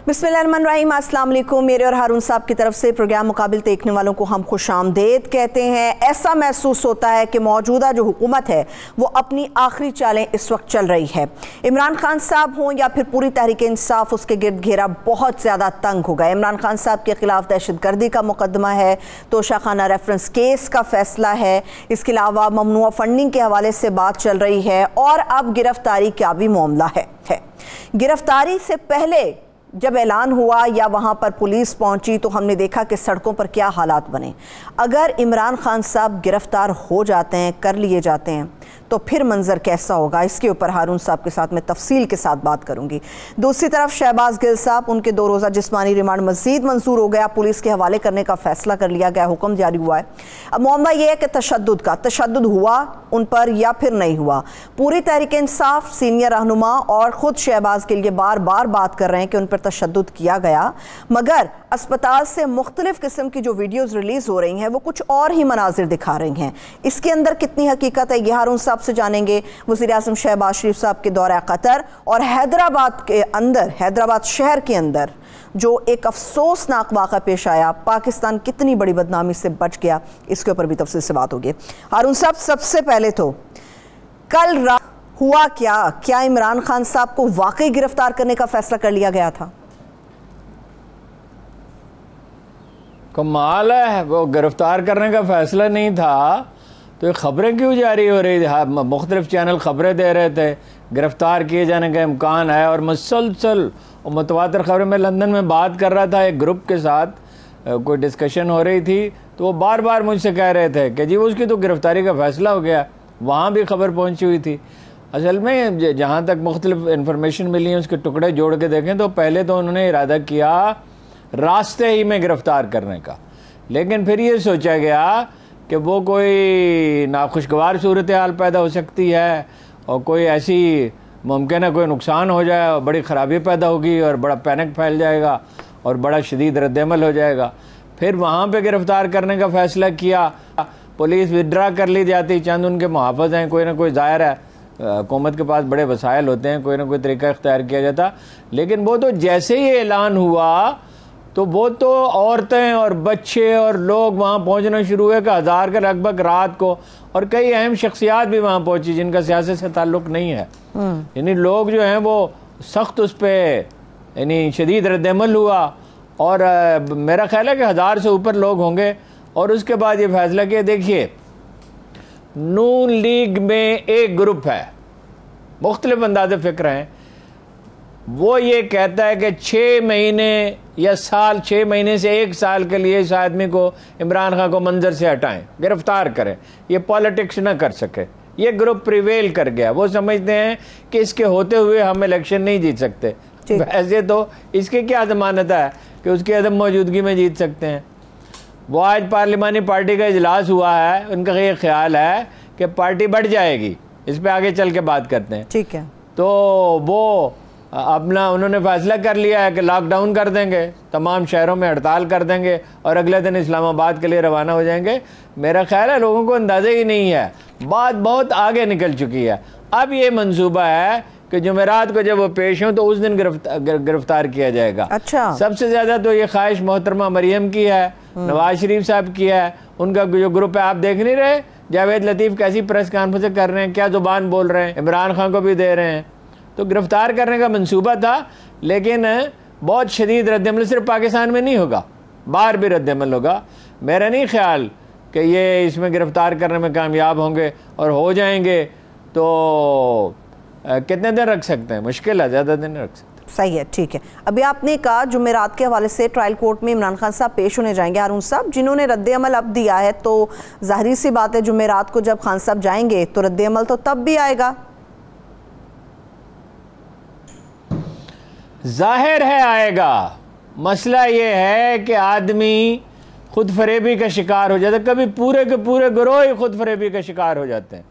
बिस्मिल्लाहिर्रहमानिर्रहीम, अस्सलाम वालेकुम। मेरे और हारून साहब की तरफ से प्रोग्राम मुकाबिल देखने वालों को हम खुशामदीद कहते हैं। ऐसा महसूस होता है कि मौजूदा जो हुकूमत है वो अपनी आखिरी चालें इस वक्त चल रही है। इमरान खान साहब हों या फिर पूरी तहरीक इंसाफ, उसके गिर्द घेरा बहुत ज़्यादा तंग हो गया। इमरान खान साहब के खिलाफ दहशतगर्दी का मुकदमा है, तोशाखाना रेफरेंस केस का फैसला है, इसके अलावा ममनुआ फंडिंग के हवाले से बात चल रही है और अब गिरफ्तारी का भी मामला है। गिरफ्तारी से पहले जब ऐलान हुआ या वहाँ पर पुलिस पहुँची तो हमने देखा कि सड़कों पर क्या हालात बने। अगर इमरान खान साहब गिरफ्तार हो जाते हैं, कर लिए जाते हैं, तो फिर मंजर कैसा होगा, इसके ऊपर हारून साहब के साथ मैं तफसील के साथ बात करूंगी। दूसरी तरफ शहबाज गिल साहब, उनके 2 रोज़ा जिस्मानी रिमांड मज़ीद मंजूर हो गया, पुलिस के हवाले करने का फैसला कर लिया गया, हुक्म जारी हुआ है। अब मामला यह है कि तशद्दुद हुआ उन पर या फिर नहीं हुआ। पूरी तहरीक इंसाफ, सीनियर रहनुमा और ख़ुद शहबाज गिल ये बार बार बात कर रहे हैं कि उन पर तशद्दुद किया गया, मगर अस्पताल से मुख्तलिफ किस्म की जो वीडियोज़ रिलीज़ हो रही हैं वो कुछ और ही मनाजिर दिखा रही हैं। इसके अंदर कितनी हकीकत है, यह हारून साहब से जानेंगे। वज़ीर आज़म शहबाज शरीफ साहब के दौरा कतर और हैदराबाद शहर के अंदर जो एक अफसोसनाक वाक़ा पेश आया, पाकिस्तान कितनी बड़ी बदनामी से बच गया, इसके ऊपर भी तफसील से बात होगी। हारून साहब, सबसे पहले तो कल रात हुआ क्या इमरान खान साहब को वाकई गिरफ्तार करने का फैसला कर लिया गया था? कमाल है, वो गिरफ्तार करने का फैसला नहीं था तो ये खबरें क्यों जारी हो रही थी? मुख्तलिफ चैनल खबरें दे रहे थे गिरफ्तार किए जाने का इम्कान है और मुसलसल और मुतवातिर खबरें। मैं लंदन में बात कर रहा था एक ग्रुप के साथ, कोई डिस्कशन हो रही थी, तो वो बार बार मुझसे कह रहे थे कि जी उसकी तो गिरफ्तारी का फैसला हो गया। वहाँ भी खबर पहुँची हुई थी। असल में जहाँ तक मुख्तलिफ इन्फॉर्मेशन मिली है उसके टुकड़े जोड़ के देखें तो पहले तो उन्होंने इरादा किया रास्ते ही में गिरफ्तार करने का, लेकिन फिर ये सोचा गया कि वो कोई नाखुशगवार सूरत हाल पैदा हो सकती है और कोई ऐसी मुमकिन है कोई नुकसान हो जाए और बड़ी ख़राबी पैदा होगी और बड़ा पैनिक फैल जाएगा और बड़ा शदीद रद्दअमल हो जाएगा। फिर वहाँ पे गिरफ़्तार करने का फ़ैसला किया। पुलिस विड्रा कर ली जाती, चंद उनके मुहाफ़िज़ हैं, कोई ना कोई ज़ाहिर है हुकूमत के पास बड़े वसाइल होते हैं, कोई ना कोई तरीका इख्तियार किया जाता। लेकिन वो तो जैसे ही ऐलान हुआ तो वो तो औरतें और बच्चे और लोग वहाँ पहुँचना शुरू हुए कि 1000 के लगभग रात को, और कई अहम शख्सियात भी वहाँ पहुँची जिनका सियासत से ताल्लुक़ नहीं है। यानी लोग जो हैं वो सख्त उस पर यानी शदीद रद्दअमल हुआ और मेरा ख्याल है कि 1000 से ऊपर लोग होंगे। और उसके बाद ये फैसला किया, देखिए नून लीग में एक ग्रुप है, मुख्तलिफ अंदाज़े फ़िक्र हैं, वो ये कहता है कि 6 महीने या साल, 6 महीने से 1 साल के लिए इस आदमी को, इमरान खान को मंजर से हटाएं, गिरफ्तार करें, ये पॉलिटिक्स ना कर सके। ये ग्रुप प्रिवेल कर गया। वो समझते हैं कि इसके होते हुए हम इलेक्शन नहीं जीत सकते। वैसे तो इसकी क्या ज़मानत है कि उसकी अदम मौजूदगी में जीत सकते हैं। वो आज पार्लिमानी पार्टी का इजलास हुआ है, उनका ये ख्याल है कि पार्टी बढ़ जाएगी। इस पर आगे चल के बात करते हैं, ठीक है। तो वो अपना उन्होंने फैसला कर लिया है कि लॉकडाउन कर देंगे, तमाम शहरों में हड़ताल कर देंगे और अगले दिन इस्लामाबाद के लिए रवाना हो जाएंगे। मेरा ख्याल है लोगों को अंदाज़ा ही नहीं है, बात बहुत आगे निकल चुकी है। अब ये मंसूबा है कि जुमेरात को जब वो पेश हों तो उस दिन गिरफ्तार किया जाएगा। अच्छा, सबसे ज़्यादा तो ये ख्वाहिश मोहतरमा मरियम की है, नवाज शरीफ साहब की है, उनका जो ग्रुप है। आप देख नहीं रहे जावेद लतीफ़ कैसी प्रेस कॉन्फ्रेंस कर रहे हैं, क्या ज़ुबान बोल रहे हैं, इमरान खान को भी दे रहे हैं। तो गिरफ्तार करने का मंसूबा था, लेकिन बहुत शदीद रद्दअमल सिर्फ पाकिस्तान में नहीं होगा, बाहर भी रद्दअमल होगा। मेरा नहीं ख्याल कि ये इसमें गिरफ्तार करने में कामयाब होंगे, और हो जाएंगे तो कितने दिन रख सकते हैं, मुश्किल है, ज़्यादा दिन नहीं रख सकते। सही है, ठीक है। अभी आपने कहा जुमेरात के हवाले से ट्रायल कोर्ट में इमरान खान साहब पेश होने जाएंगे। हारून साहब, जिन्होंने रद्दअमल अब दिया है तो जाहिर सी बात है जुमेरात को जब खान साहब जाएंगे तो रद्दअमल तो तब भी आएगा। जाहिर है आएगा। मसला ये है कि आदमी खुद फरेबी का शिकार हो जाता है, कभी पूरे के पूरे गिरोह ही खुद फरेबी का शिकार हो जाते हैं।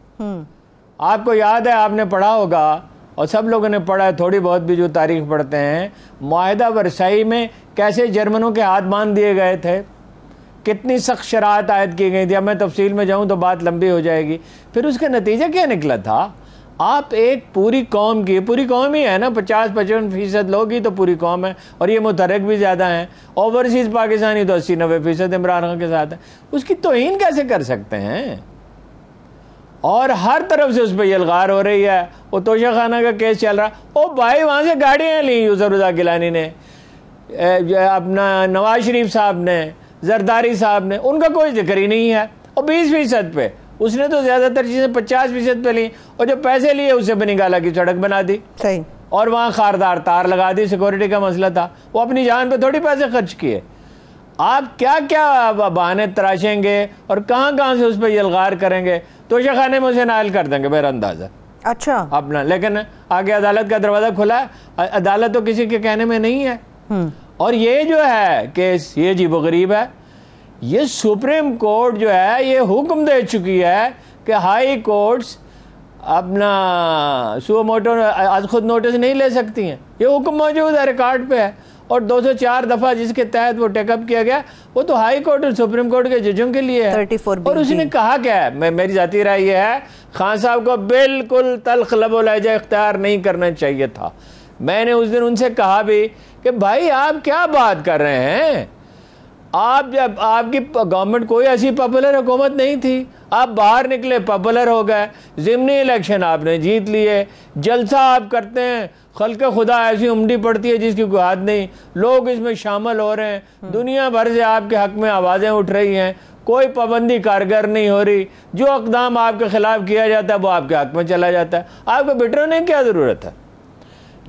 आपको याद है, आपने पढ़ा होगा और सब लोगों ने पढ़ा है, थोड़ी बहुत भी जो तारीख पढ़ते हैं, मुआहिदा वर्साई में कैसे जर्मनों के हाथ बांध दिए गए थे, कितनी सख्त शरात आयद की गई थी। अब मैं तफसील में जाऊँ तो बात लंबी हो जाएगी। फिर उसका नतीजा क्या निकला था? आप एक पूरी कौम ही है ना, 50-55% लोग ही तो पूरी कौम है, और ये मुतहर्रिक भी ज़्यादा हैं। ओवरसीज़ पाकिस्तानी तो 80-90% इमरान खान के साथ है, उसकी तौहीन कैसे कर सकते हैं? और हर तरफ से उस पर यलगार हो रही है। वो तोशा खाना का केस चल रहा, ओ भाई वहाँ से गाड़ियाँ ली यूसुफ रज़ा गिलानी ने, अपना नवाज शरीफ साहब ने, जरदारी साहब ने, उनका कोई जिक्र ही नहीं है। और 20% पे उसने तो ज़्यादातर चीज़ें 50% पे ली, और जो पैसे लिए उससे भी निकाला की सड़क बना दी। सही। और वहाँ खारदार तार लगा दी, सिक्योरिटी का मसला था, वो अपनी जान पे थोड़ी पैसे खर्च किए। आप क्या क्या बहाने तराशेंगे और कहाँ कहाँ से उस पर यलगार करेंगे, तोशा खाने में उसे नायल कर देंगे मेरा अंदाज़ा। अच्छा। अपना, लेकिन आगे अदालत का दरवाज़ा खुला है, अदालत तो किसी के कहने में नहीं है। और ये जो है केस, ये अजीबोगरीब है। ये सुप्रीम कोर्ट जो है ये हुक्म दे चुकी है कि हाई कोर्ट्स अपना सुओ मोटो आज खुद नोटिस नहीं ले सकती हैं। ये हुक्म मौजूद है, रिकॉर्ड पे है। और 204 दफ़ा जिसके तहत वो टेकअप किया गया, वो तो हाई कोर्ट और सुप्रीम कोर्ट के जजों के लिए है। 34 और उसने कहा क्या है, मेरी जाती राय ये है, खान साहब को बिल्कुल तल्ख लबो लहजा इख्तियार नहीं करना चाहिए था। मैंने उस दिन उनसे कहा भी कि भाई आप क्या बात कर रहे हैं, आप जब आपकी गवर्नमेंट कोई ऐसी पॉपुलर हुकूमत नहीं थी, आप बाहर निकले पॉपुलर हो गए, ज़िमनी इलेक्शन आपने जीत लिए, जलसा आप करते हैं, खल्क़ खुदा ऐसी उमड़ी पड़ती है जिसकी कोई हाथ नहीं, लोग इसमें शामिल हो रहे हैं, दुनिया भर से आपके हक़ में आवाज़ें उठ रही हैं, कोई पाबंदी कारगर नहीं हो रही, जो इक़दाम आपके ख़िलाफ़ किया जाता है वो आपके हक़ में चला जाता है, आपको बिटरने की क्या ज़रूरत है।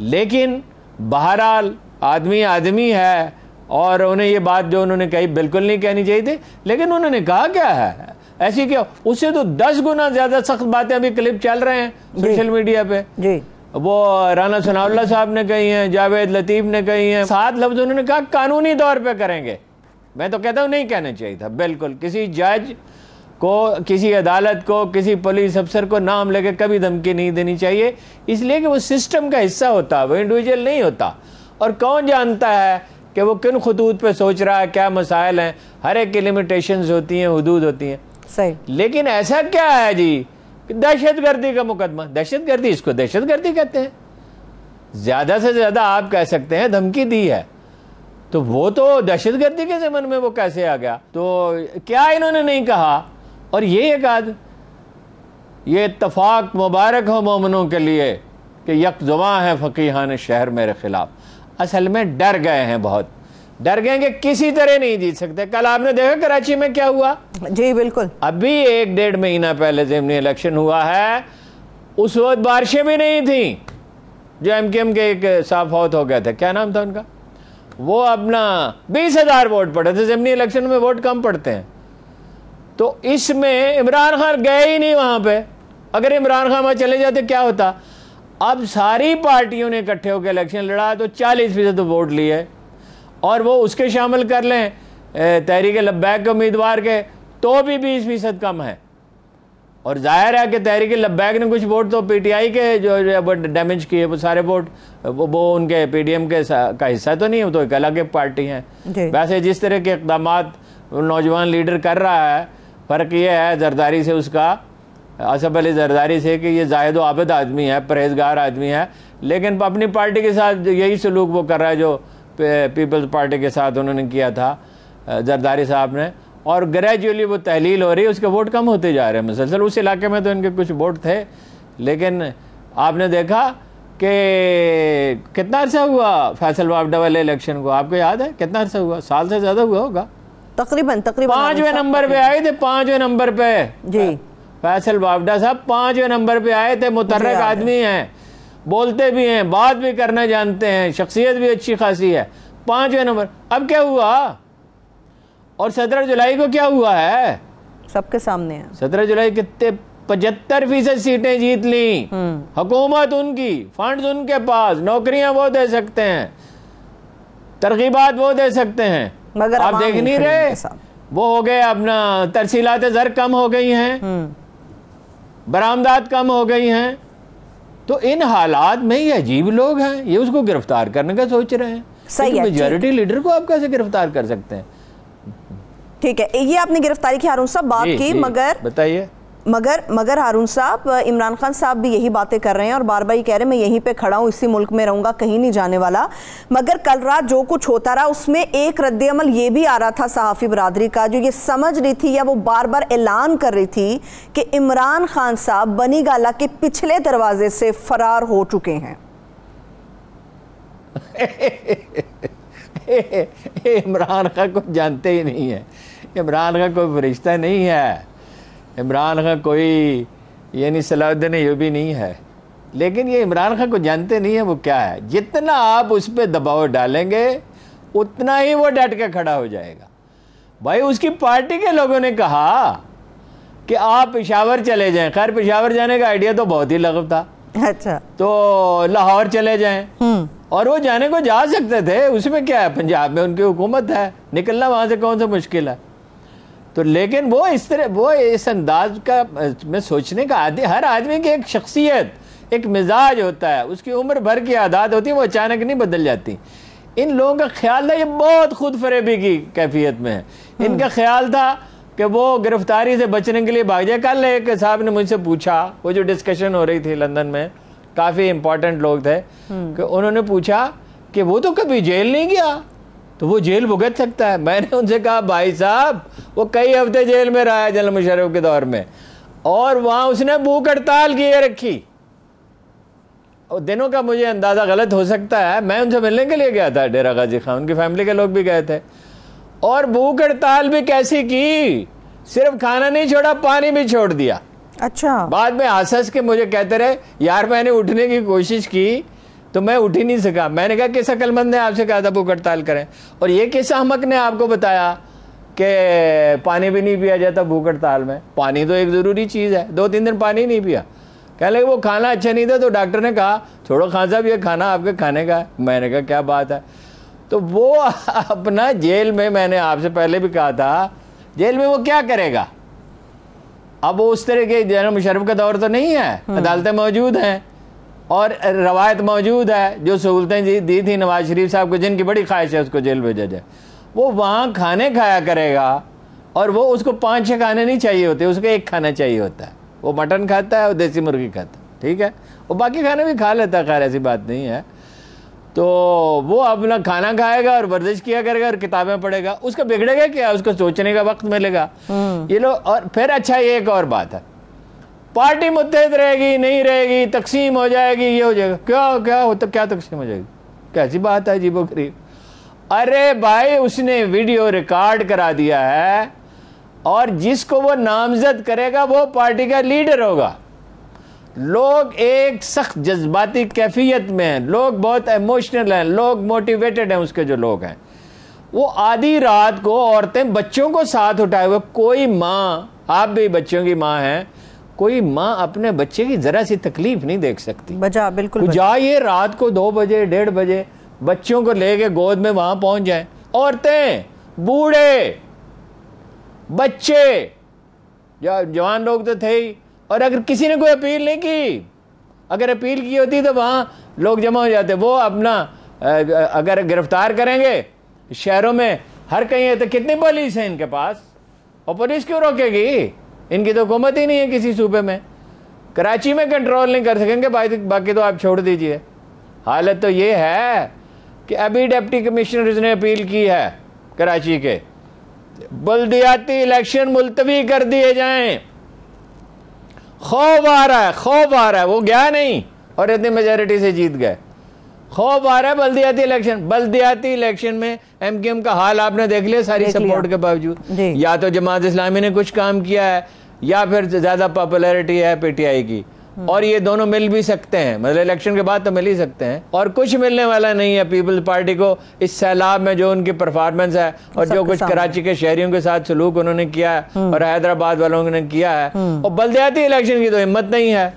लेकिन बहरहाल आदमी आदमी है, और उन्हें ये बात जो उन्होंने कही बिल्कुल नहीं कहनी चाहिए थी, लेकिन उन्होंने कहा क्या है, ऐसी क्या, उससे तो 10 गुना ज़्यादा सख्त बातें अभी क्लिप चल रहे हैं सोशल मीडिया पे जी। वो राना सनाउल्लाह साहब ने कही हैं, जावेद लतीफ़ ने कही हैं, 7 लफ्ज़ उन्होंने कहा कानूनी तौर पे करेंगे। मैं तो कहता हूँ नहीं कहना चाहिए था बिल्कुल। किसी जज को, किसी अदालत को, किसी पुलिस अफसर को नाम लेके कभी धमकी नहीं देनी चाहिए, इसलिए कि वो सिस्टम का हिस्सा होता है, वो इंडिविजुअल नहीं होता। और कौन जानता है कि वो किन खतूत पे सोच रहा है, क्या मसाइल हैं, हर एक की लिमिटेशंस होती हैं, हुदूद होती हैं। सही। लेकिन ऐसा क्या है जी, दहशतगर्दी का मुकदमा, दहशतगर्दी, इसको दहशतगर्दी कहते हैं। ज़्यादा से ज़्यादा आप कह सकते हैं धमकी दी है, तो वो तो दहशतगर्दी के ज़मन में वो कैसे आ गया। तो क्या इन्होंने नहीं कहा। और ये एक ये इत्तफाक मुबारक हो मोमिनों के लिए कि यकजुबां है फ़कीहान शहर मेरे ख़िलाफ़। असल में डर गए हैं, बहुत डर गए कि किसी तरह नहीं जीत सकते। कल आपने देखा कराची में क्या हुआ जी। बिल्कुल। अभी 1-1.5 महीना पहले ज़िमनी इलेक्शन हुआ है, उस वक्त बारिशें भी नहीं थी। जो MKM के एक साहब फौत हो गए थे, क्या नाम था उनका, वो अपना 20,000 वोट पड़े थे। ज़िमनी इलेक्शन में वोट कम पड़ते हैं, तो इसमें इमरान खान गए ही नहीं वहाँ पे। अगर इमरान खान वहाँ चले जाते क्या होता। अब सारी पार्टियों ने इकट्ठे होकर इलेक्शन लड़ा तो 40% वोट लिए, और वो उसके शामिल कर लें तहरीक लब्बैक के उम्मीदवार के, तो भी 20% कम है। और जाहिर है कि तहरीक लब्बैक ने कुछ वोट तो PTI के जो डैमेज किए, वो सारे वोट वो उनके PDM के का हिस्सा तो नहीं है, वो तो एक अलग पार्टी है। वैसे जिस तरह के इक़दामात नौजवान लीडर कर रहा है, फ़र्क ये है जरदारी से, उसका असफ अली जरदारी से, कि ये जाहिद व आबिद आदमी है, परहेजगार आदमी है, लेकिन अपनी पार्टी के साथ यही सलूक वो कर रहा है जो पीपल्स पार्टी के साथ उन्होंने किया था जरदारी साहब ने। और ग्रेजुअली वो तहलील हो रही है, उसके वोट कम होते जा रहे हैं मुसलसल। उस इलाके में तो इनके कुछ वोट थे, लेकिन आपने देखा कि कितना अर्सा हुआ फैसल वापडा वाले इलेक्शन को, आपको याद है कितना अर्सा हुआ? साल से ज़्यादा हुआ होगा तकरीबन 5वें नंबर पे आए थे, 5वें नंबर पे जी फैसल वापडा साहब 5वें नंबर पे आए थे। मुतर्रक आदमी हैं, बोलते भी हैं, बात भी करना जानते हैं, शख्सियत भी अच्छी खासी है, 5वें नंबर। अब क्या हुआ? और 17 जुलाई को क्या हुआ है, सबके सामने है। 17 जुलाई कितने 75% सीटें जीत ली, हुकूमत उनकी, फंड्स उनके पास, नौकरियां वो दे सकते हैं, तरगीबात वो दे सकते हैं, मगर आप देख नहीं रहे। वो हो गए अपना तरसीलात ज़र कम हो गई हैं, बरामदात कम हो गई हैं। तो इन हालात में ये अजीब लोग हैं, ये उसको गिरफ्तार करने का सोच रहे हैं। सही है, मेजॉरिटी लीडर को आप कैसे गिरफ्तार कर सकते हैं? ठीक है, ये आपने गिरफ्तारी की हारून साहब बात की, मगर बताइए मगर हारून साहब, इमरान खान साहब भी यही बातें कर रहे हैं और बार बार ये कह रहे हैं मैं यहीं पे खड़ा हूँ, इसी मुल्क में रहूँगा, कहीं नहीं जाने वाला। मगर कल रात जो कुछ होता रहा उसमें एक रद्द-ए-अमल ये भी आ रहा था सहाफ़ी बरादरी का, जो ये समझ रही थी या वो बार बार ऐलान कर रही थी कि इमरान खान साहब बनी गाला के पिछले दरवाजे से फरार हो चुके हैं। इमरान खान को जानते ही नहीं है, इमरान खान कोई फरिश्ता नहीं है, इमरान खान कोई यानी सलाउद्दीन अय्यूबी नहीं है। लेकिन ये इमरान खान को जानते नहीं है वो क्या है। जितना आप उस पर दबाव डालेंगे उतना ही वो डट के खड़ा हो जाएगा। भाई उसकी पार्टी के लोगों ने कहा कि आप पेशावर चले जाएं। खैर पेशावर जाने का आइडिया तो बहुत ही लगता था। अच्छा, तो लाहौर चले जाएं और वो जाने को जा सकते थे, उसमें क्या है, पंजाब में उनकी हुकूमत है, निकलना वहाँ से कौन सा मुश्किल है। तो लेकिन वो इस तरह, वो इस अंदाज का में सोचने का हर आदमी की एक शख्सियत, एक मिजाज होता है, उसकी उम्र भर की आदत होती है, वो अचानक नहीं बदल जाती। इन लोगों का ख्याल था ये बहुत खुद फरेबी की कैफियत में है। इनका ख्याल था कि वो गिरफ्तारी से बचने के लिए भाग जाए। कल एक साहब ने मुझसे पूछा, वो जो डिस्कशन हो रही थी लंदन में, काफ़ी इंपॉर्टेंट लोग थे, कि उन्होंने पूछा कि वो तो कभी जेल नहीं गया तो वो जेल भुगत सकता है। मैंने उनसे कहा भाई साहब वो कई हफ्ते जेल में रहा है जनरल मुशर्रफ के दौर में, और वहाँ उसने भूख हड़ताल किए रखी। और दिनों का मुझे अंदाज़ा गलत हो सकता है, मैं उनसे मिलने के लिए गया था डेरा गाजी खान, उनकी फैमिली के लोग भी गए थे, और भूख हड़ताल भी कैसी की, सिर्फ खाना नहीं छोड़ा पानी भी छोड़ दिया। अच्छा, बाद में हंस के मुझे कहते रहे यार मैंने उठने की कोशिश की तो मैं उठ ही नहीं सका। मैंने कहा किस अक्लमंद ने आपसे कहा था भूख हड़ताल करें, और ये किस अहमक ने आपको बताया कि पानी भी नहीं पिया जाता भूख हड़ताल में। पानी तो एक ज़रूरी चीज़ है, 2-3 दिन पानी नहीं पिया। कह लगे वो खाना अच्छा नहीं था तो डॉक्टर ने कहा छोड़ो खान साहब ये खाना आपके खाने का है। मैंने कहा क्या बात है। तो वो अपना जेल में, मैंने आपसे पहले भी कहा था, जेल में वो क्या करेगा। अब वो उस तरह के जनरल मुशर्रफ का दौर तो नहीं है, अदालतें मौजूद हैं और रवायत मौजूद है, जो सहूलतें दी थी नवाज शरीफ साहब को, जिनकी बड़ी ख्वाहिश है उसको जेल भेजा जाए, वो वहाँ खाने खाया करेगा। और वो उसको 5-6 खाने नहीं चाहिए होते, उसको एक खाना चाहिए होता है। वो मटन खाता है और देसी मुर्गी खाता है, ठीक है, वो बाकी खाने भी खा लेता है, खैर ऐसी बात नहीं है। तो वो अपना खाना खाएगा और वर्जिश किया करेगा और किताबें पढ़ेगा, उसका बिगड़ेगा क्या, उसको सोचने का वक्त मिलेगा। ये लोग, और फिर अच्छा ये एक और बात है, पार्टी मुत्तहिद रहेगी नहीं रहेगी, तकसीम हो जाएगी, ये हो जाएगा, क्या होता, क्या तकसीम हो जाएगी, कैसी बात है अजीबोगरीब। अरे भाई उसने वीडियो रिकॉर्ड करा दिया है और जिसको वो नामजद करेगा वो पार्टी का लीडर होगा। लोग एक सख्त जज्बाती कैफियत में हैं, लोग बहुत इमोशनल हैं, लोग मोटिवेटेड हैं, उसके जो लोग हैं वो आधी रात को औरतें बच्चों को साथ उठाए हुए, कोई माँ, आप भी बच्चों की माँ हैं, कोई माँ अपने बच्चे की जरा सी तकलीफ नहीं देख सकती। बजा, बिल्कुल जा ये रात को 2 बजे 1:30 बजे बच्चों को लेके गोद में वहां पहुंच जाएं, औरतें, बूढ़े, बच्चे, जवान लोग तो थे ही। और अगर किसी ने कोई अपील नहीं की, अगर अपील की होती तो वहां लोग जमा हो जाते। वो अपना अगर गिरफ्तार करेंगे शहरों में हर कहीं है तो कितनी पुलिस है इनके पास, और पुलिस क्यों रोकेगी, इनकी तो हुकूमत ही नहीं है किसी सूबे में। कराची में कंट्रोल नहीं कर सकेंगे, बाकी तो आप छोड़ दीजिए। हालत तो ये है कि अभी डिप्टी कमिश्नर ने अपील की है कराची के, बल्दियाती इलेक्शन मुलतवी कर दिए जाएं। खौफ आ रहा है, खौफ आ रहा है, वो गया नहीं और इतनी मेजॉरिटी से जीत गए। खौफ आ रहा है बल्दियाती इलेक्शन में एमकेएम का हाल आपने देख लिया, सारी सपोर्ट के बावजूद। या तो जमात इस्लामी ने कुछ काम किया है या फिर ज्यादा पॉपुलैरिटी है पीटीआई की, और ये दोनों मिल भी सकते हैं, मतलब इलेक्शन के बाद तो मिल ही सकते हैं। और कुछ मिलने वाला नहीं है पीपल्स पार्टी को इस सैलाब में, जो उनकी परफॉर्मेंस है और जो कुछ कराची के शहरियों के साथ सलूक उन्होंने किया है और हैदराबाद वालों ने किया है, और बल्दियाती इलेक्शन की तो हिम्मत नहीं है।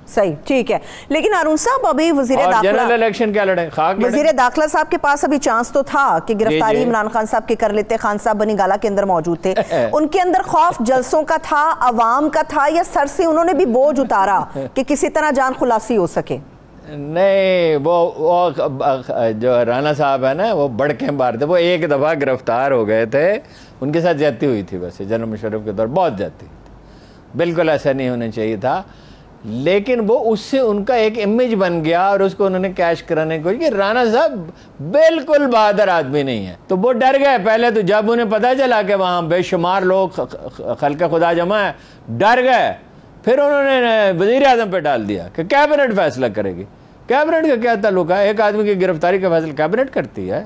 सही, ठीक है। लेकिन अरुण साहब अभी वजीर जनरल इलेक्शन क्या लड़े, वजीर दाखिला साहब के पास अभी चांस तो था कि गिरफ्तारी इमरान खान साहब के कर लेते। खान साहब बनी गाला के अंदर मौजूद थे, उनके अंदर खौफ जलसों का था, अवाम का था, या सर से उन्होंने भी बोझ उतारा कि किसी तरह जान खुलासी हो सके? नहीं, वो जो राणा साहब है ना, वो बढ़ के मारते, वो एक दफा गिरफ्तार हो गए थे, उनके साथ ज्यादती हुई थी, वैसे जनरल मुशर्रफ के दौर बहुत ज्यादती, बिल्कुल ऐसा नहीं होना चाहिए था, लेकिन वो उससे उनका एक इमेज बन गया और उसको उन्होंने कैश कराने की कोशिश की। राणा साहब बिल्कुल बहादुर आदमी नहीं है, तो वो डर गए पहले तो, जब उन्हें पता चला कि वहाँ बेशुमार लोग खल्क़ खुदा जमा है, डर गए। फिर उन्होंने वज़ीर आज़म पे डाल दिया कि कैबिनेट फैसला करेगी। कैबिनेट का क्या ताल्लुक है? एक आदमी की गिरफ्तारी का फैसला कैबिनेट करती है?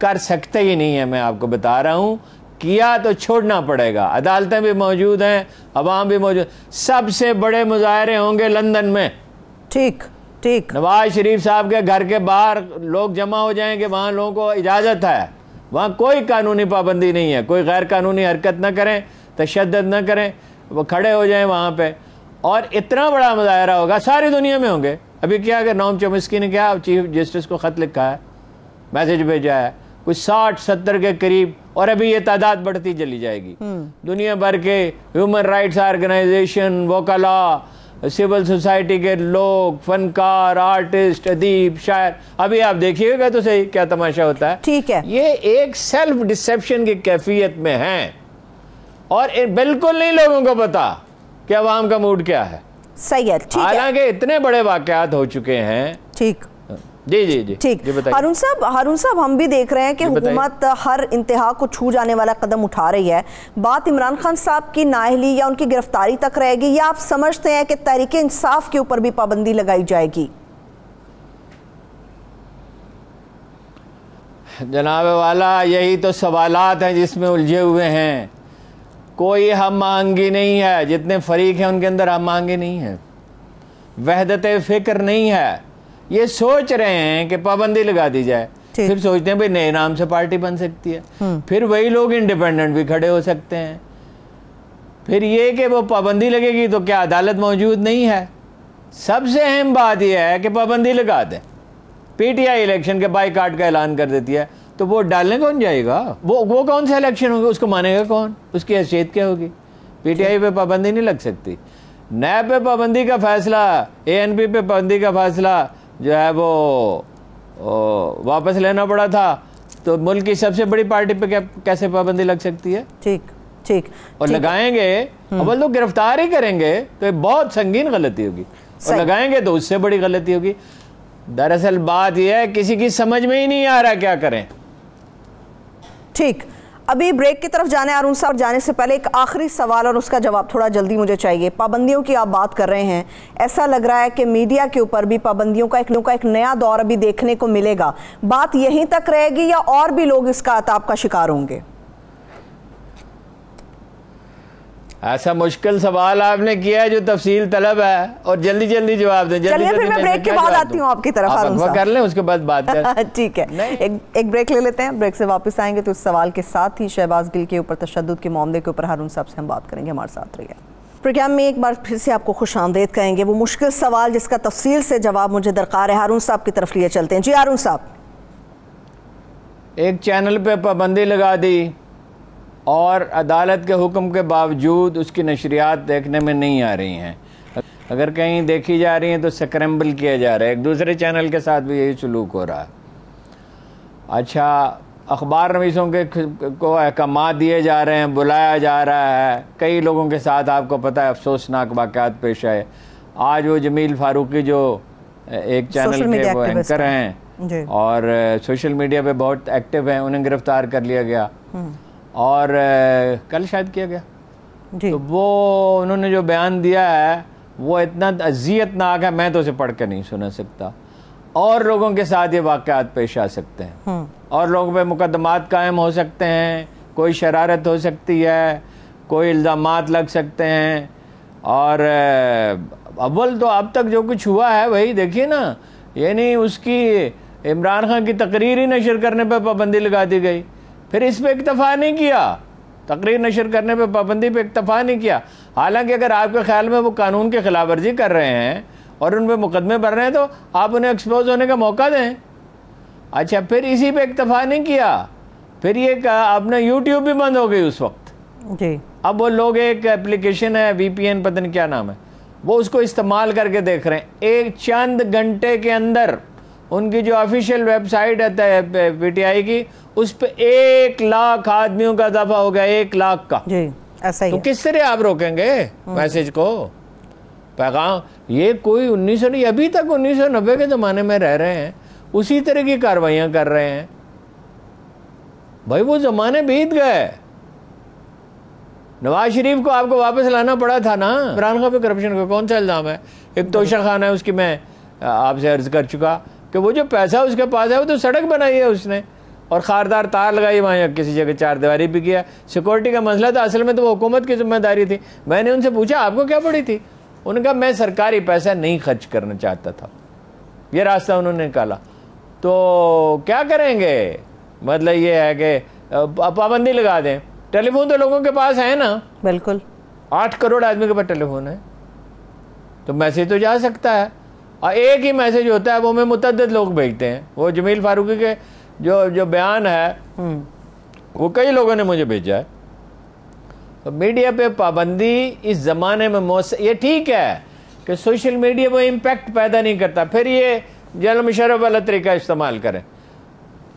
कर सकते ही नहीं है। मैं आपको बता रहा हूँ, किया तो छोड़ना पड़ेगा। अदालतें भी मौजूद हैं, अवाम भी मौजूद। सबसे बड़े मुजाहरे होंगे लंदन में। ठीक ठीक। नवाज शरीफ साहब के घर के बाहर लोग जमा हो जाएंगे, वहाँ लोगों को इजाज़त है, वहाँ कोई कानूनी पाबंदी नहीं है, कोई गैर कानूनी हरकत न करें, तशद्दुद न करें, वो खड़े हो जाएं वहाँ पे, और इतना बड़ा मुजाहरा होगा, सारी दुनिया में होंगे। अभी क्या कि नोम चोमिस्की ने क्या चीफ जस्टिस को ख़त लिखा है, मैसेज भेजा है, कुछ 60-70 के करीब, और अभी ये तादाद बढ़ती चली जाएगी। दुनिया भर के ह्यूमन राइट्स ऑर्गेनाइजेशन, वकला, सिविल सोसाइटी के लोग, फनकार, आर्टिस्ट, अदीब, शायर, अभी आप देखिएगा तो सही क्या तमाशा होता है। ठीक है, ये एक सेल्फ डिसेप्शन की कैफियत में है, और बिल्कुल नहीं लोगों को पता कि अवाम का मूड क्या है। सही है, ठीक है। हालांकि इतने बड़े वाकयात हो चुके हैं। ठीक, जी जी जी, ठीक। हारून साहब हम भी देख रहे हैं कि हुकूमत हर इंतहा को छू जाने वाला कदम उठा रही है। बात इमरान खान साहब की नाअहली या उनकी गिरफ्तारी तक रहेगी, या आप समझते हैं कि तहरीक इंसाफ के ऊपर भी पाबंदी लगाई जाएगी? जनाब वाला, यही तो सवालात हैं जिसमें उलझे हुए हैं। कोई हम आहंगी नहीं है, जितने फरीक हैं उनके अंदर हम आहंगी नहीं है, वहदत फिक्र नहीं है। ये सोच रहे हैं कि पाबंदी लगा दी जाए, फिर सोचते हैं भाई नए नाम से पार्टी बन सकती है, फिर वही लोग इंडिपेंडेंट भी खड़े हो सकते हैं। फिर ये कि वो पाबंदी लगेगी तो क्या अदालत मौजूद नहीं है? सबसे अहम बात यह है कि पाबंदी लगा दें। पीटीआई इलेक्शन के बाइकाट का ऐलान कर देती है, तो वोट डालने कौन जाएगा? वो कौन सा इलेक्शन होगा? उसको मानेगा कौन? उसकी हैसियत क्या होगी? पीटीआई पे पाबंदी नहीं लग सकती। नैब पे पाबंदी का फैसला, एएनपी पे पाबंदी का फैसला जो है वो वापस लेना पड़ा था, तो मुल्क की सबसे बड़ी पार्टी पे कैसे पाबंदी लग सकती है? ठीक ठीक। और लगाएंगे अव्वल तो गिरफ्तार ही करेंगे तो बहुत संगीन गलती होगी, और लगाएंगे तो उससे बड़ी गलती होगी। दरअसल बात यह है किसी की समझ में ही नहीं आ रहा क्या करें। ठीक, अभी ब्रेक की तरफ जाने हारून साहब, जाने से पहले एक आखिरी सवाल और उसका जवाब थोड़ा जल्दी मुझे चाहिए। पाबंदियों की आप बात कर रहे हैं, ऐसा लग रहा है कि मीडिया के ऊपर भी पाबंदियों का एक नया दौर अभी देखने को मिलेगा। बात यहीं तक रहेगी या और भी लोग इसका अताब का शिकार होंगे? ऐसा मुश्किल सवाल आपने किया है जो तफसील तलब है, और जल्दी जल्दी जवाब दें। चलिए फिर मैं ब्रेक के बाद आती हूँ आपकी तरफ। हारून साहब कर लें, उसके बाद बात करें। ठीक है, एक ब्रेक ले लेते हैं। ब्रेक से वापस आएंगे तो इस सवाल के साथ ही शहबाज गिल के ऊपर तशद्दुद के मामले के ऊपर हारून साहब से हम बात करेंगे। हमारे साथ रहिए। प्रोग्राम में एक बार फिर से आपको खुशामदीद कहेंगे। वो मुश्किल सवाल जिसका तफसील से जवाब मुझे दरकार है, हारून साहब की तरफ लिए चलते हैं। जी हारून साहब। एक चैनल पे पाबंदी लगा दी और अदालत के हुक्म के बावजूद उसकी नशरियात देखने में नहीं आ रही हैं। अगर कहीं देखी जा रही हैं तो स्क्रैम्बल किया जा रहा है। एक दूसरे चैनल के साथ भी यही सलूक हो रहा है। अच्छा, अखबार नवीसों के को अहकाम दिए जा रहे हैं, बुलाया जा रहा है। कई लोगों के साथ आपको पता है अफसोसनाक वाक़यात पेश आए। आज वो जमील फारूकी जो एक चैनल के वो एंकर हैं और सोशल मीडिया पे बहुत एक्टिव हैं, उन्हें गिरफ्तार कर लिया गया और कल शायद किया गया जी। तो वो उन्होंने जो बयान दिया है वो इतना अज़ियतनाक है, मैं तो उसे पढ़ कर नहीं सुना सकता। और लोगों के साथ ये वाक़यात पेश आ सकते हैं और लोगों पे मुकदमात कायम हो सकते हैं, कोई शरारत हो सकती है, कोई इल्ज़ामात लग सकते हैं। और अव्वल तो अब तक जो कुछ हुआ है वही देखिए ना, यानी उसकी इमरान खान की तकरीर ही नशर करने पर पाबंदी लगा दी गई, फिर इस पर इक्तफा नहीं किया, तकरीर नशर करने पे पाबंदी पे इक्तफा नहीं किया। हालांकि अगर आपके ख्याल में वो कानून की खिलाफ वर्जी कर रहे हैं और उन पर मुकदमे भर रहे हैं तो आप उन्हें एक्सपोज होने का मौका दें। अच्छा, फिर इसी पे इक्तफा नहीं किया, फिर ये आपने यूट्यूब भी बंद हो गई उस वक्त जी। अब वो लोग एक एप्लीकेशन है VPN, पता नहीं क्या नाम है, वो उसको इस्तेमाल करके देख रहे हैं। एक चंद घंटे के अंदर उनकी जो ऑफिशियल वेबसाइट है PTI की, उस पे 1 लाख आदमियों का इजाफा हो गया, 1 लाख का जी। ऐसा ही तो किस तरह आप रोकेंगे मैसेज को, पैगाम? ये कोई 1900 नहीं, अभी तक 1990 के ज़माने में रह रहे हैं, उसी तरह की कार्रवाइयाँ कर रहे हैं। भाई वो ज़माने बीत गए। नवाज शरीफ को आपको वापस लाना पड़ा था ना। इमरान खान पे करप्शन का कौन सा इल्ज़ाम है? एक तोशा खान है, उसकी मैं आपसे अर्ज कर चुका कि वो जो पैसा उसके पास है वो तो सड़क बनाई है उसने, और खारदार तार लगाई वहाँ, किसी जगह चार दीवारी भी किया। सिक्योरिटी का मसला था, असल में तो वो हुकूमत की जिम्मेदारी थी। मैंने उनसे पूछा आपको क्या पड़ी थी? उन्होंने कहा मैं सरकारी पैसा नहीं खर्च करना चाहता था, ये रास्ता उन्होंने निकाला। तो क्या करेंगे? मतलब ये है कि पाबंदी लगा दें। टेलीफोन तो लोगों के पास है ना, बिल्कुल 8 करोड़ आदमी के पास टेलीफोन है, तो मैसेज तो जा सकता है। और एक ही मैसेज होता है, वो में मुतअद्दिद लोग भेजते हैं। वो जमील फारूकी के जो बयान है वो कई लोगों ने मुझे भेजा है। तो मीडिया पे पाबंदी इस ज़माने में ये ठीक है कि सोशल मीडिया वो इम्पैक्ट पैदा नहीं करता, फिर ये जनरल मुशर्रफ वाला तरीका इस्तेमाल करें,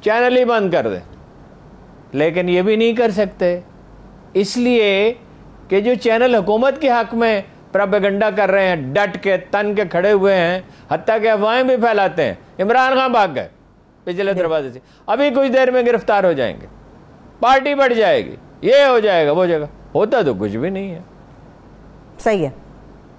चैनल ही बंद कर दें। लेकिन ये भी नहीं कर सकते, इसलिए कि जो चैनल हुकूमत के हक़ में प्रोपेगेंडा कर रहे हैं, डट के तन के खड़े हुए हैं, हत्ता के अफवाहें भी फैलाते हैं। इमरान खान भाग गए पिछले दरवाजे से, अभी कुछ देर में गिरफ्तार हो जाएंगे, पार्टी बढ़ जाएगी, ये हो जाएगा, वो जाएगा। होता तो कुछ भी नहीं है। सही है,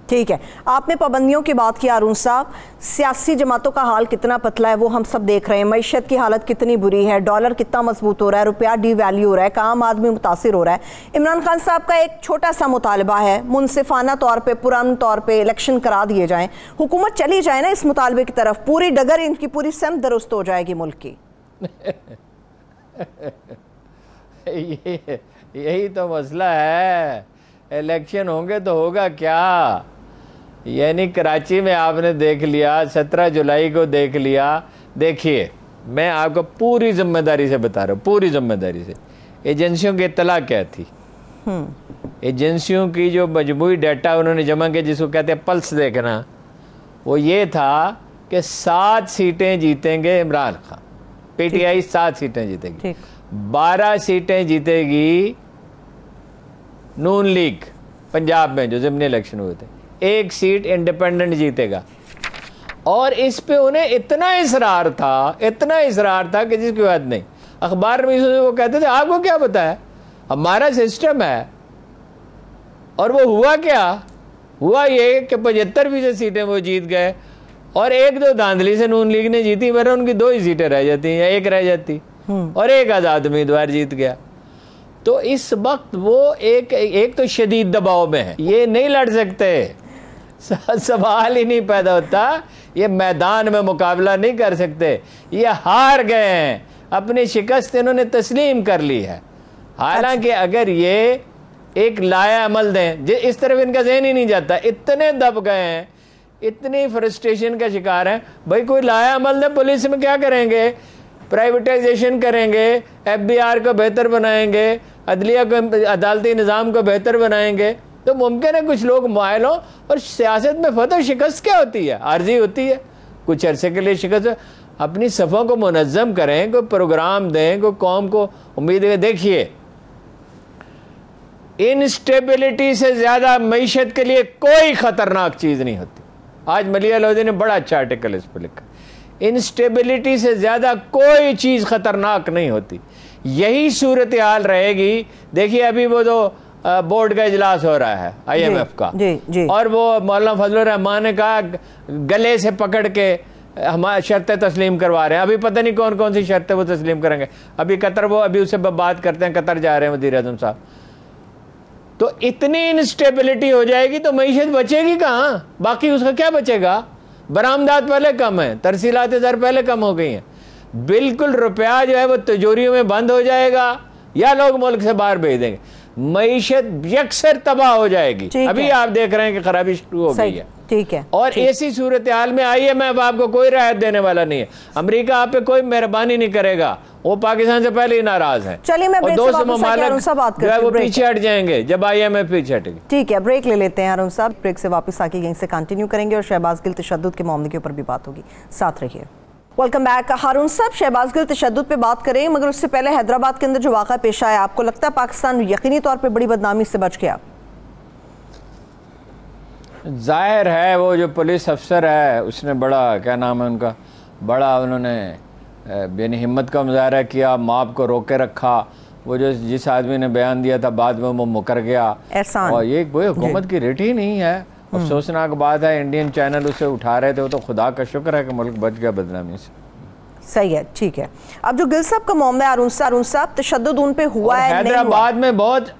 ठीक है। आपने पाबंदियों की बात की हारून साहब, सियासी जमातों का हाल कितना पतला है वो हम सब देख रहे हैं। मईशत की हालत कितनी बुरी है, डॉलर कितना मजबूत हो रहा है, रुपया डीवैल्यू हो रहा है, आम आदमी मुतासिर हो रहा है। इमरान खान साहब का एक छोटा सा मुतालबा है, मुनसिफाना तौर पर, पुरान तौर पर इलेक्शन करा दिए जाएं, हुकूमत चली जाए ना इस मुतालबे की तरफ, पूरी डगर इनकी पूरी समत दुरुस्त हो जाएगी मुल्क की। यही तो मसला है। इलेक्शन होंगे तो होगा क्या? यानी कराची में आपने देख लिया, 17 जुलाई को देख लिया। देखिए मैं आपको पूरी जिम्मेदारी से बता रहा हूँ, पूरी जिम्मेदारी से। एजेंसियों की इत्तला क्या थी? एजेंसियों की जो मजमूई डाटा उन्होंने जमा किया, जिसको कहते हैं पल्स देखना, वो ये था कि 7 सीटें जीतेंगे इमरान खान, पीटीआई 7 सीटें जीतेगी, 12 सीटें जीतेगी नून लीग पंजाब में जो ज़िमनी इलेक्शन हुए थे, 1 सीट इंडिपेंडेंट जीतेगा। और इस पे उन्हें इतना इसरार था कि जिसकी बात नहीं। अखबार में वो कहते थे आपको क्या पता है, हमारा सिस्टम है। और वो हुआ क्या? हुआ ये कि 75% सीटें वो जीत गए, और 1-2 धांधली से नून लीग ने जीती, वरना उनकी 2 ही सीटें रह जाती या 1 रह जाती, और 1 आज़ाद उम्मीदवार जीत गया। तो इस वक्त वो एक तो शदीद दबाव में है, ये नहीं लड़ सकते, सवाल ही नहीं पैदा होता, ये मैदान में मुकाबला नहीं कर सकते, ये हार गए हैं, अपनी शिकस्त इन्होंने तस्लीम कर ली है। हालांकि अगर ये एक लाया अमल दें, इस तरफ इनका ज़हन ही नहीं जाता, इतने दब गए हैं, इतनी फ्रस्ट्रेशन का शिकार हैं। भाई कोई लाया अमल दें, पुलिस में क्या करेंगे? प्राइवेटाइजेशन करेंगे, एफबीआर को बेहतर बनाएंगे, अदलिया को, अदालती निज़ाम को बेहतर बनाएंगे, तो मुमकिन है कुछ लोग मायल हों। और सियासत में फतह शिकस्त क्या होती है? आर्जी होती है, कुछ अरसे के लिए शिकस्त। अपनी सफ़ों को मुनज़्ज़म करें, कोई प्रोग्राम दें, कोई कौम को उम्मीद है। देखिए इनस्टेबिलिटी से ज़्यादा मईशत के लिए कोई ख़तरनाक चीज़ नहीं होती। आज मलिया लोधी ने बड़ा अच्छा आर्टिकल इस पर लिखा, इंस्टेबिलिटी से ज़्यादा कोई चीज़ ख़तरनाक नहीं होती। यही सूरत हाल रहेगी। देखिए अभी वो जो बोर्ड का इजलास हो रहा है IMF का, जी। और वो मौलाना फजलुर रहमान ने कहा गले से पकड़ के हमारी शर्तें तस्लीम करवा रहे हैं। अभी पता नहीं कौन कौन सी शर्तें वो तस्लीम करेंगे। अभी कतर, वो अभी उससे बात करते हैं, कतर जा रहे हैं वज़ीर आज़म साहब। तो इतनी इंस्टेबिलिटी हो जाएगी तो मईशत बचेगी कहाँ? बाकी उसका क्या बचेगा? बरामदात पहले कम है, तरसीलात ज़र पहले कम हो गई हैं, बिल्कुल रुपया जो है वो तिजोरियों में बंद हो जाएगा या लोग मुल्क से बाहर भेज देंगे। मईशत यकसर तबाह हो जाएगी। अभी आप देख रहे हैं कि खराबी शुरू हो गई है। ठीक है। और ऐसी सूरत हाल में IMF आपको कोई राहत देने वाला नहीं है, अमेरिका आप पे कोई मेहरबानी नहीं करेगा, वो पाकिस्तान से पहले ही नाराज है। चलिए मैं ब्रेक से वापस जो है वो पीछे हट जाएंगे जब IMF पीछे हटेगी। ठीक है, ब्रेक ले लेते हैं अरुण साहब। ब्रेक से वापस आके यहीं से कंटिन्यू करेंगे और शहबाज गिल तशद्दुद के मामले के ऊपर भी बात होगी। साथ रहिए। Welcome back. हारून साहब, शहबाज गिल तशद्दुद पे बात करें, मगर उससे पहले हैदराबाद के अंदर जो वाक़ा पेश आया, आपको लगता है पाकिस्तान यकीनी तौर पे बड़ी बदनामी से बच गया? जाहिर है वो जो पुलिस अफसर है उसने बड़ा, क्या नाम है उनका, बड़ा उन्होंने यानी हिम्मत का मुजाहरा किया, मॉब को रोके रखा। वो जो जिस आदमी ने बयान दिया था बाद में वो मुकर गया, और ये कोई हुकूमत की रेट ही नहीं है। अफसोसनाक बात है, इंडियन चैनल उसे उठा रहे थे। वो तो खुदा का शुक्र है कि मुल्क बच गया बदनामी से। सही है, ठीक है। अब जो गिल साहब का मामला है, हारून साहब तशद्दुद उन पे हुआ है, हैदराबाद में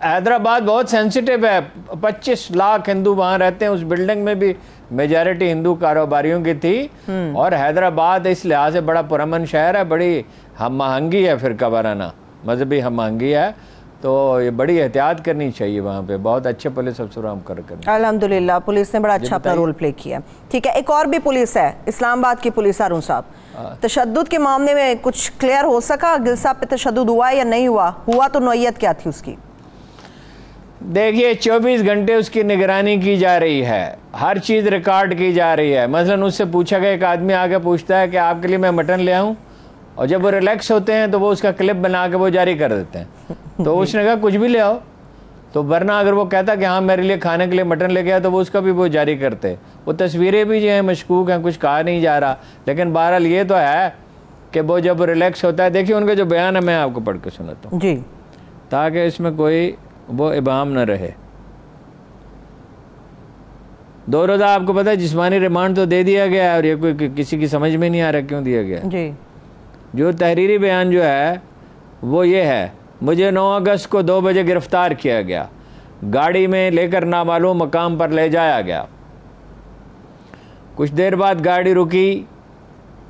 हैदराबाद बहुत सेंसिटिव है। 25 लाख हिंदू वहाँ रहते हैं। उस बिल्डिंग में भी मेजॉरिटी हिंदू कारोबारियों की थी। और हैदराबाद इस लिहाज से बड़ा पुरअमन शहर है, बड़ी हम आहंगी है, फिरका वाराना मजहबी हम आहंगी है। तो ये बड़ी एहतियात करनी चाहिए वहाँ पे। बहुत अच्छे पुलिस अफसर हम कर अल्हम्दुलिल्लाह, पुलिस ने बड़ा अच्छा अपना रोल प्ले किया। ठीक है, एक और भी पुलिस है, इस्लामाबाद की पुलिस। हारून साहब, तशद्दुद के मामले में कुछ क्लियर हो सका? गिल साहब पे तशद्दुद हुआ या नहीं हुआ तो नौयत क्या थी उसकी? देखिए, 24 घंटे उसकी निगरानी की जा रही है, हर चीज़ रिकॉर्ड की जा रही है। मसलन उससे पूछा गया, एक आदमी आके पूछता है कि आपके लिए मैं मटन ले आऊँ, और जब वो रिलैक्स होते हैं तो वो उसका क्लिप बना के वो जारी कर देते हैं। तो उसने कहा कुछ भी ले आओ, तो वरना अगर वो कहता कि हाँ मेरे लिए खाने के लिए मटन लेके आया, तो वो उसका भी वो जारी करते। वो तस्वीरें भी जो हैं मशकूक हैं, कुछ कहा नहीं जा रहा। लेकिन बहरहाल ये तो है कि वो जब रिलैक्स होता है, देखिए उनके जो बयान है मैं आपको पढ़ के सुनाता हूँ जी, ताकि इसमें कोई वो इबाम न रहे। 2 रोज़ा आपको पता है जिस्मानी रिमांड तो दे दिया गया है, और ये कोई किसी की समझ में नहीं आ रहा क्यों दिया गया जी। जो तहरीरी बयान जो है वो ये है, मुझे 9 अगस्त को 2 बजे गिरफ्तार किया गया, गाड़ी में लेकर नामालूम मकाम पर ले जाया गया। कुछ देर बाद गाड़ी रुकी,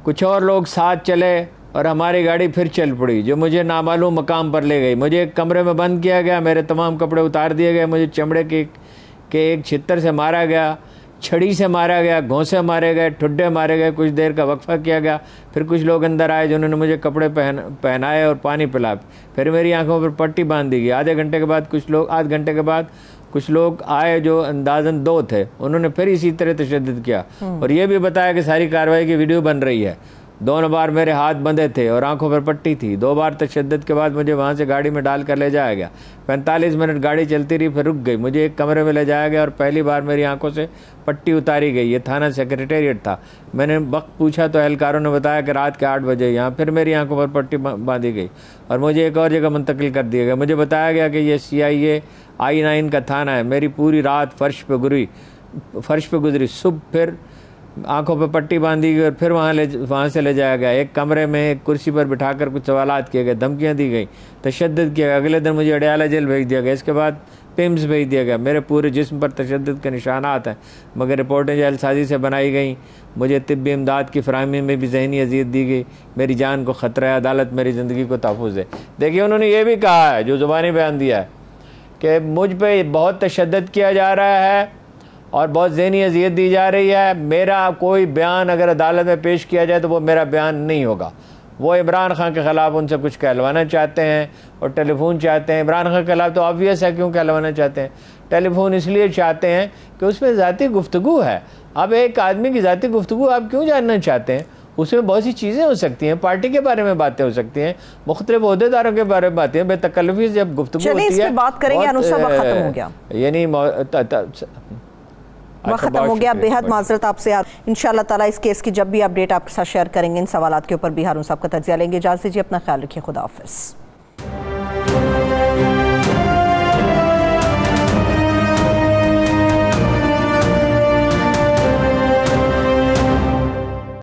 कुछ और लोग साथ चले और हमारी गाड़ी फिर चल पड़ी, जो मुझे नामालूम मकाम पर ले गई। मुझे एक कमरे में बंद किया गया, मेरे तमाम कपड़े उतार दिए गए, मुझे चमड़े के एक छितर से मारा गया, छड़ी से मारा गया, घोंसे मारे गए, ठुड्डे मारे गए। कुछ देर का वक्फा किया गया, फिर कुछ लोग अंदर आए जिन्होंने मुझे कपड़े पहनाए और पानी पिला, फिर मेरी आंखों पर पट्टी बांध दी गई। आधे घंटे के बाद आध घंटे के बाद कुछ लोग आए जो अंदाजन 2 थे, उन्होंने फिर इसी तरह तशद्दुद किया, और ये भी बताया कि सारी कार्रवाई की वीडियो बन रही है। 2 बार मेरे हाथ बंधे थे और आंखों पर पट्टी थी। 2 बार तशद्दुद के बाद मुझे वहाँ से गाड़ी में डाल कर ले जाया गया। 45 मिनट गाड़ी चलती रही, फिर रुक गई। मुझे एक कमरे में ले जाया गया और पहली बार मेरी आंखों से पट्टी उतारी गई। ये थाना सेक्रेटेरिएट था। मैंने वक्त पूछा तो एहलकारों ने बताया कि रात के 8 बजे यहाँ फिर मेरी आंखों पर पट्टी बांधी गई और मुझे एक और जगह मुंतकिल कर दिया गया। मुझे बताया गया कि ये CIA I-9 का थाना है। मेरी पूरी रात फर्श पे गुजरी। सुबह फिर आंखों पर पट्टी बांधी गई और फिर वहाँ से ले जाया गया। एक कमरे में एक कुर्सी पर बिठाकर कुछ सवालात किए गए, धमकियाँ दी गई, तशद्दुद किया गया। अगले दिन मुझे अडयाला जेल भेज दिया गया। इसके बाद पिम्स भेज दिया गया। मेरे पूरे जिस्म पर तशद्दुद के निशानात हैं, मगर रिपोर्टें जल्दसाजी से बनाई गई। मुझे तिब्बी इमदाद की फराहमी में भी ज़हनी अज़ियत दी गई। मेरी जान को ख़तरा है, अदालत मेरी ज़िंदगी को तहफ़्फ़ुज़ दे। देखिए, उन्होंने ये भी कहा है, जो ज़ुबानी बयान दिया है, कि मुझ पर बहुत तशद्दुद किया जा रहा है और बहुत ज़हनी अज़ियत दी जा रही है। मेरा कोई बयान अगर अदालत में पेश किया जाए तो वो मेरा बयान नहीं होगा। वो इमरान खान के ख़िलाफ़ उनसे कुछ कहलवाना चाहते हैं और टेलीफोन चाहते हैं। इमरान खान के खिलाफ़ तो ऑब्वियस है क्यों कहलवाना चाहते हैं। टेलीफोन इसलिए चाहते हैं कि उसमें ज़ाती गुफ्तगू है। अब एक आदमी की ज़ाती गुफ्तगू आप क्यों जानना चाहते हैं? उसमें बहुत सी चीज़ें हो सकती हैं, पार्टी के बारे में बातें हो सकती हैं, मुख्तलिफ ओहदेदारों के बारे में बातें, बेतकल्लुफ़ी से जब गुफ्तगू होती है। बात करेंगे, खत्म हो गया, यानी खत्म हो गया। बेहद माजरत आपसे। इंशाअल्लाह ताला इस केस की जब भी अपडेट आपके साथ शेयर करेंगे, इन सवालात के ऊपर भी हारून साहब का तज्ज़िया लेंगे। इजाज़त दीजिए, अपना ख्याल रखिए, खुदा हाफ़िज़।